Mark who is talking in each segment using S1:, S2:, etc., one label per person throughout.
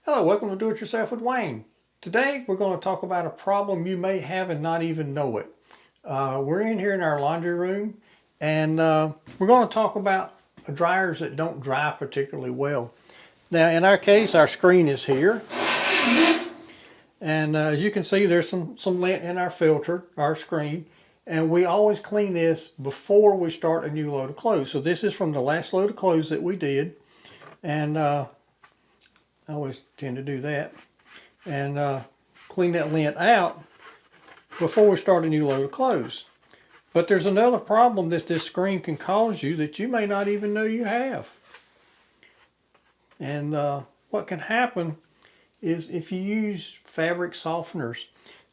S1: Hello, welcome to Do It Yourself with Wayne. Today we're going to talk about a problem you may have and not even know it. We're in here in our laundry room and we're going to talk about dryers that don't dry particularly well. Now in our case our screen is here and as you can see there's some lint in our filter, our screen, and we always clean this before we start a new load of clothes. So this is from the last load of clothes that we did, and I always tend to do that and clean that lint out before we start a new load of clothes. But there's another problem that this screen can cause you that you may not even know you have. And what can happen is if you use fabric softeners,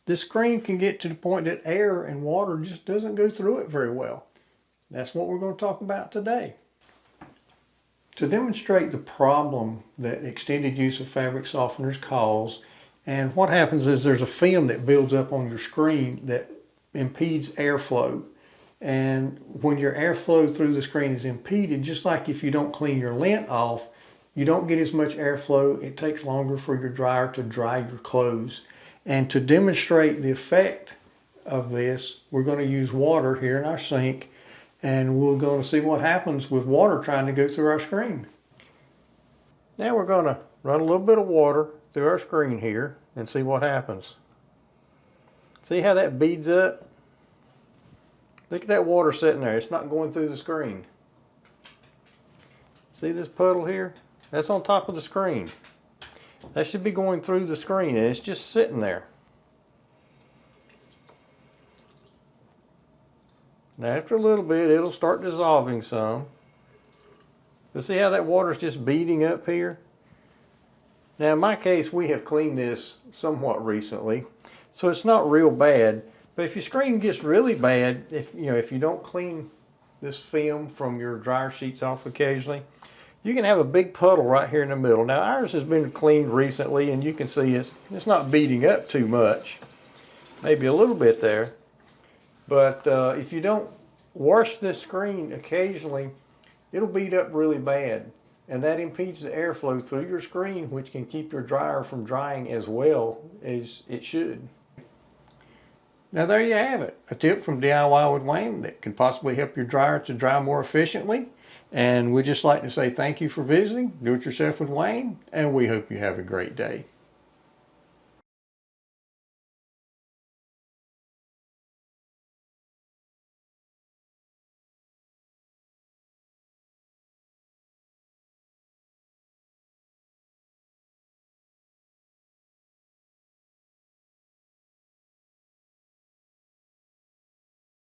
S1: this screen can get to the point that air and water just doesn't go through it very well. That's what we're going to talk about today. To demonstrate the problem that extended use of fabric softeners cause, and what happens is there's a film that builds up on your screen that impedes airflow. And when your airflow through the screen is impeded, just like if you don't clean your lint off, you don't get as much airflow. It takes longer for your dryer to dry your clothes. And to demonstrate the effect of this, we're going to use water here in our sink, and we're going to see what happens with water trying to go through our screen. Now we're going to run a little bit of water through our screen here and see what happens. See how that beads up? Look at that water sitting there. It's not going through the screen. See this puddle here? That's on top of the screen. That should be going through the screen, and it's just sitting there. Now after a little bit it'll start dissolving some. But see how that water's just beading up here? Now in my case we have cleaned this somewhat recently, so it's not real bad. But if your screen gets really bad, if you don't clean this film from your dryer sheets off occasionally, you can have a big puddle right here in the middle. Now ours has been cleaned recently and you can see it's not beading up too much. Maybe a little bit there. But if you don't wash this screen occasionally, it'll bead up really bad. And that impedes the airflow through your screen, which can keep your dryer from drying as well as it should. Now there you have it. A tip from DIY with Wayne that can possibly help your dryer to dry more efficiently. And we'd just like to say thank you for visiting Do It Yourself with Wayne, and we hope you have a great day.